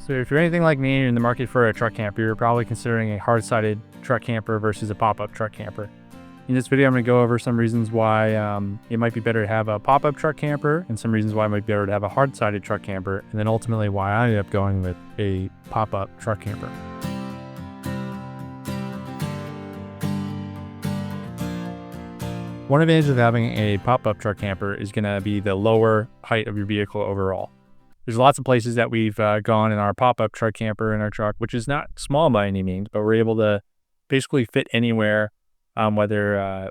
So if you're anything like me and you're in the market for a truck camper, you're probably considering a hard-sided truck camper versus a pop-up truck camper. In this video, I'm going to go over some reasons why it might be better to have a pop-up truck camper and some reasons why it might be better to have a hard-sided truck camper, and then ultimately why I ended up going with a pop-up truck camper. One advantage of having a pop-up truck camper is going to be the lower height of your vehicle overall. There's lots of places that we've gone in our pop-up truck camper in our truck, which is not small by any means, but we're able to basically fit anywhere, regardless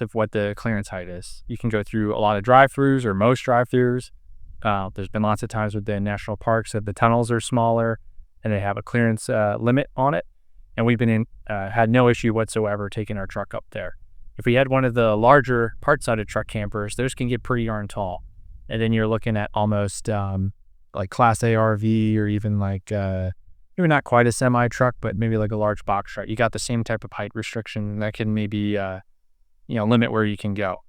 of what the clearance height is. You can go through a lot of drive-throughs or most drive-throughs. There's been lots of times with the national parks that the tunnels are smaller and they have a clearance limit on it. And we've been had no issue whatsoever taking our truck up there. If we had one of the larger part-sided truck campers, those can get pretty darn tall. And then you're looking at almost like Class A RV or even like maybe not quite a semi truck, but maybe like a large box truck. You got the same type of height restriction that can maybe limit where you can go.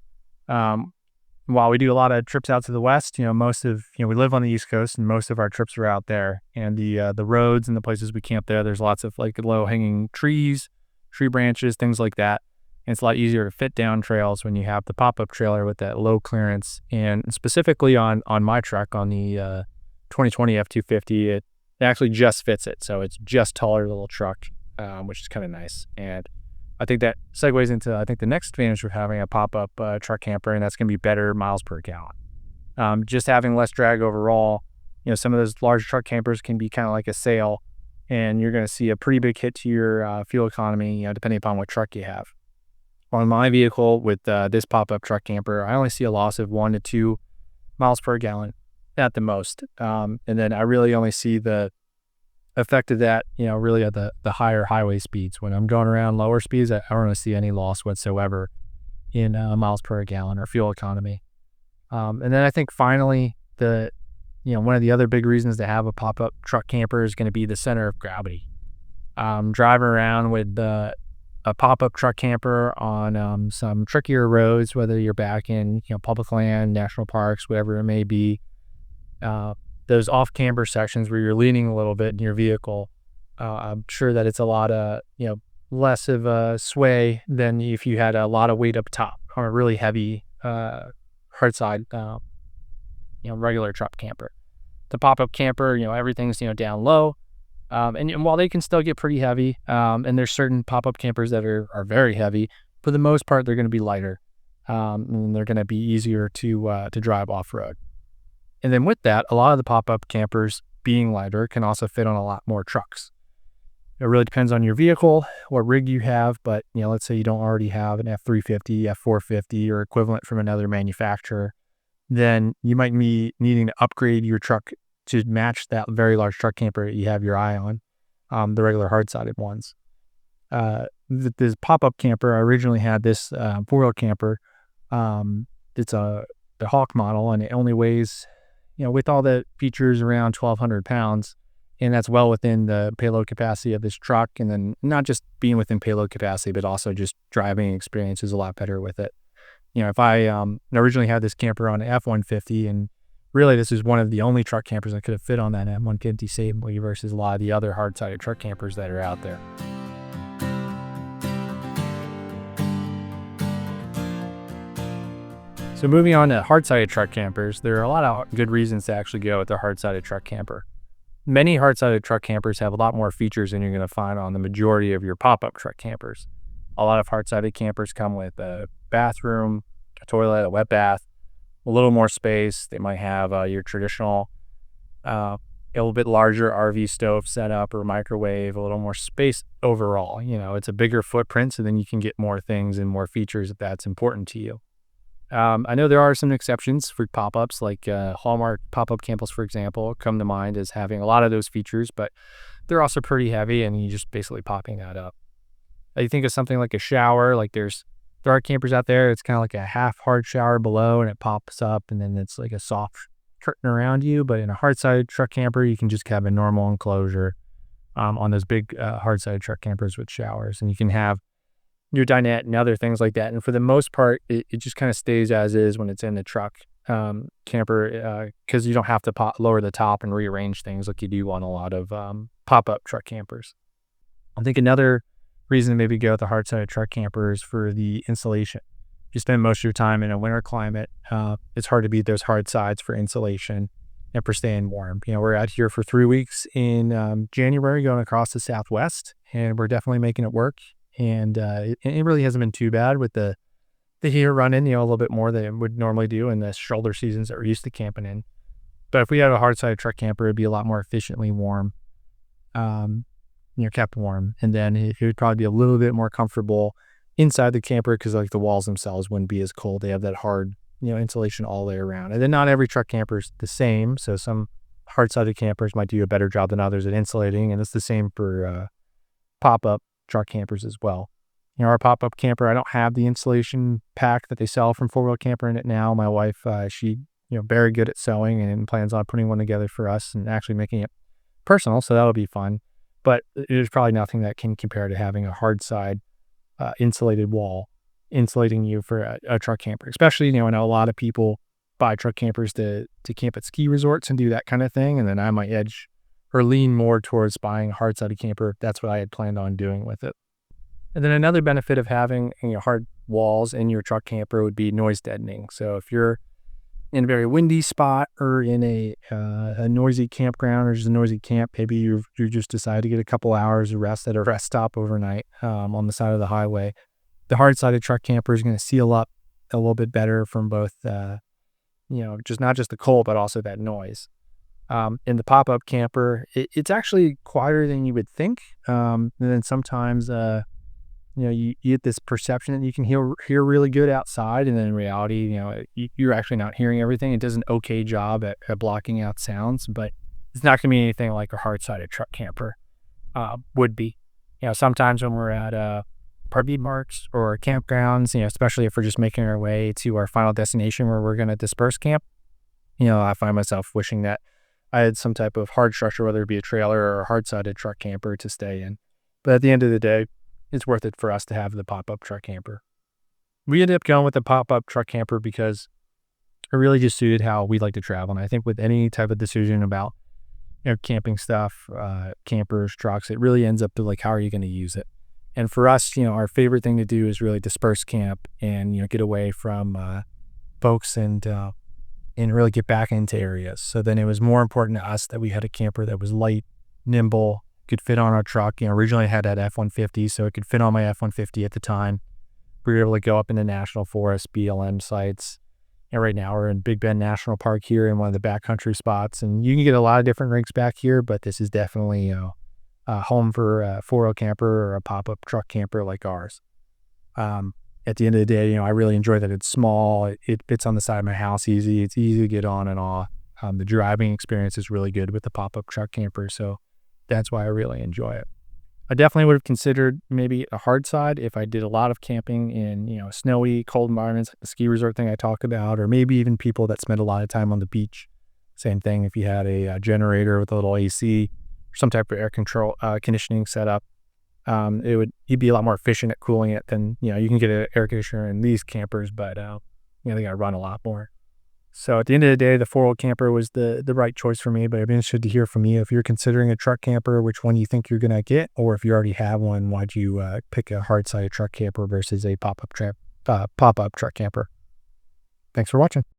While we do a lot of trips out to the west, we live on the East Coast and most of our trips are out there. And the roads and the places we camp there's lots of like low hanging trees, tree branches, things like that. And it's a lot easier to fit down trails when you have the pop-up trailer with that low clearance. And specifically on my truck, on the 2020 F250, it actually just fits it. So it's just taller little truck, which is kind of nice. And I think that segues into, the next advantage of having a pop-up truck camper, and that's going to be better miles per gallon. Just having less drag overall, some of those large truck campers can be kind of like a sail, and you're going to see a pretty big hit to your fuel economy, depending upon what truck you have. On my vehicle with this pop-up truck camper, I only see a loss of 1 to 2 miles per gallon at the most. And then I really only see the effect of that, really at the higher highway speeds. When I'm going around lower speeds, I don't really see any loss whatsoever in miles per gallon or fuel economy. And then I think finally, one of the other big reasons to have a pop-up truck camper is going to be the center of gravity. Driving around with a pop-up truck camper on some trickier roads, whether you're back in public land, national parks, whatever it may be. Those off-camber sections where you're leaning a little bit in your vehicle, I'm sure that it's a lot of less of a sway than if you had a lot of weight up top on a really heavy hard side regular truck camper. The pop-up camper, everything's down low. And while they can still get pretty heavy, and there's certain pop-up campers that are very heavy, for the most part, they're going to be lighter, and they're going to be easier to drive off-road. And then with that, a lot of the pop-up campers being lighter can also fit on a lot more trucks. It really depends on your vehicle, what rig you have, but let's say you don't already have an F350, F450, or equivalent from another manufacturer, then you might be needing to upgrade your truck to match that very large truck camper you have your eye on, the regular hard-sided ones. This pop-up camper, I originally had this four-wheel camper. It's the Hawk model, and it only weighs, with all the features, around 1,200 pounds, and that's well within the payload capacity of this truck. And then not just being within payload capacity, but also just driving experience is a lot better with it. If I originally had this camper on an F-150, and really, this is one of the only truck campers that could have fit on that F-150 safely versus a lot of the other hard-sided truck campers that are out there. So moving on to hard-sided truck campers, there are a lot of good reasons to actually go with a hard-sided truck camper. Many hard-sided truck campers have a lot more features than you're going to find on the majority of your pop-up truck campers. A lot of hard-sided campers come with a bathroom, a toilet, a wet bath, a little more space. They might have your traditional, a little bit larger RV stove setup or microwave, a little more space overall. It's a bigger footprint, so then you can get more things and more features if that's important to you. I know there are some exceptions for pop-ups, like Hallmark pop-up campers, for example, come to mind as having a lot of those features, but they're also pretty heavy, and you're just basically popping that up. You think of something like a shower, like there are campers out there, it's kind of like a half hard shower below, and it pops up, and then it's like a soft curtain around you. But in a hard-sided truck camper, you can just have a normal enclosure on those big hard-sided truck campers with showers, and you can have your dinette and other things like that. And for the most part, it just kind of stays as is when it's in the truck. camper because you don't have to lower the top and rearrange things like you do on a lot of pop-up truck campers. I think another reason to maybe go with the hard-sided truck camper is for the insulation. You spend most of your time in a winter climate. It's hard to beat those hard sides for insulation and for staying warm. We're out here for 3 weeks in January going across the Southwest, and we're definitely making it work. And it really hasn't been too bad with the heater running, a little bit more than it would normally do in the shoulder seasons that we're used to camping in. But if we had a hard-sided truck camper, it'd be a lot more efficiently warm, kept warm. And then it would probably be a little bit more comfortable inside the camper because like the walls themselves wouldn't be as cold. They have that hard, insulation all the way around. And then not every truck camper is the same. So some hard-sided campers might do a better job than others at insulating. And it's the same for pop-up truck campers as well. Our pop-up camper, I don't have the insulation pack that they sell from 4-Wheel Camper in it now. My wife, she, very good at sewing and plans on putting one together for us and actually making it personal. So that'll be fun. But there's probably nothing that can compare to having a hard side insulated wall insulating you for a truck camper. Especially, I know a lot of people buy truck campers to camp at ski resorts and do that kind of thing. And then I might edge or lean more towards buying a hard-sided camper. That's what I had planned on doing with it. And then another benefit of having hard walls in your truck camper would be noise deadening. So if you're in a very windy spot or in a noisy campground or just a noisy camp, maybe you just decide to get a couple hours of rest at a rest stop overnight on the side of the highway, the hard-sided truck camper is going to seal up a little bit better from both, just not just the cold, but also that noise. In the pop-up camper, it's actually quieter than you would think. And then sometimes, you get this perception that you can hear really good outside, and then in reality, you're actually not hearing everything. It does an okay job at blocking out sounds, but it's not going to be anything like a hard-sided truck camper would be. Sometimes when we're at RV parks or campgrounds, especially if we're just making our way to our final destination where we're going to disperse camp, I find myself wishing that I had some type of hard structure, whether it be a trailer or a hard-sided truck camper to stay in. But at the end of the day, it's worth it for us to have the pop-up truck camper. We ended up going with the pop-up truck camper because it really just suited how we like to travel. And I think with any type of decision about camping stuff, campers, trucks, it really ends up to like, how are you going to use it? And for us, our favorite thing to do is really disperse camp and get away from folks and really get back into areas. So then it was more important to us that we had a camper that was light, nimble, could fit on our truck. Originally I had that F-150, so it could fit on my F-150 at the time. We were able to go up into national forest, BLM sites. And right now we're in Big Bend National Park here in one of the backcountry spots. And you can get a lot of different rigs back here, but this is definitely a home for a 4-Wheel camper or a pop-up truck camper like ours. At the end of the day, I really enjoy that it's small. It fits on the side of my house easy. It's easy to get on and off. The driving experience is really good with the pop-up truck camper. So that's why I really enjoy it. I definitely would have considered maybe a hard side if I did a lot of camping in, snowy, cold environments, like the ski resort thing I talked about, or maybe even people that spend a lot of time on the beach. Same thing if you had a generator with a little AC or some type of air conditioning setup. You'd be a lot more efficient at cooling it than, you can get an air conditioner in these campers, but, they got to run a lot more. So at the end of the day, the 4-Wheel camper was the right choice for me, but I'd be interested to hear from you. If you're considering a truck camper, which one you think you're going to get, or if you already have one, why'd you pick a hard-sided truck camper versus a pop-up truck camper? Thanks for watching.